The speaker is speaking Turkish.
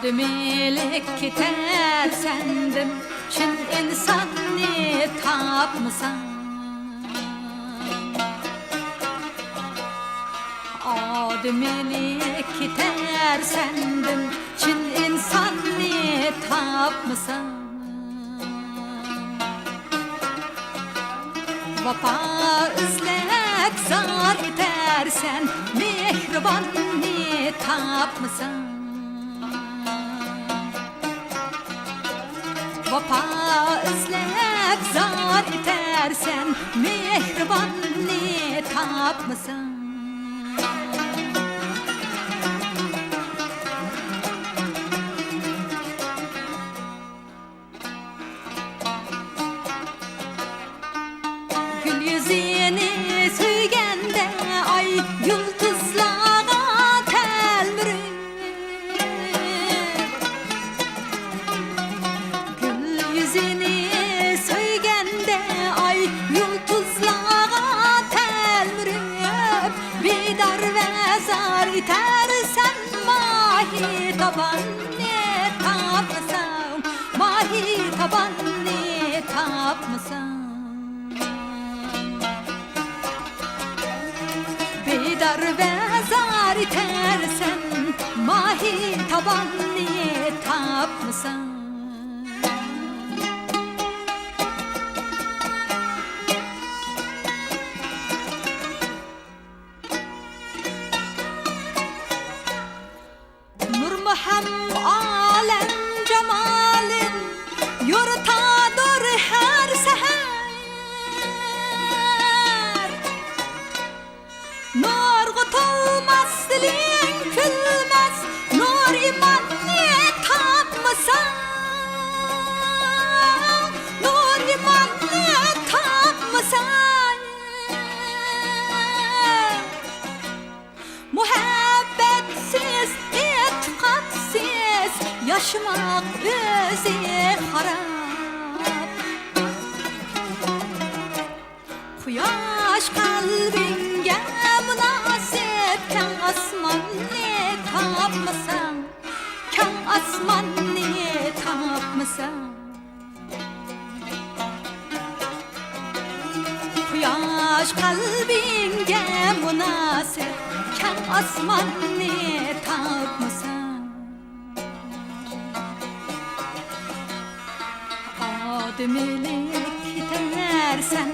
Ademilik kiter sendim, çin insanı tapmısan. Ademilik kiter sendim, çin insanı tapmısan. Vapa izlep zar edersen, mehribanı tapmısan. Vapa izlep zar edersen, mehribanı tapmısan. Gül yüzünü süygende ay yıldızlara telmirir. Gül yüzünü süygende ay yıldızlara telmirip, bidar ve zar itersen mahi taban ne tapmısan, mahi taban ne tapmısan. Bidar ve zar itersen mahi taban ne tapmısan. Nurmuham alem cemalin yurtadır her seher. Nur kutulmaz dilin külmez, nur iman ne tapmısan. Nur iman ne tapmısan. Muhabbetsiz, itikatsiz yaşamak özü harap. Kuyaş kalbinge münasip, kan asman ne tapmısan, kan asman ne tapmısan. Kuyaş kalbinge münasip, kan asman ne tapmısan. Ademilik kiter sen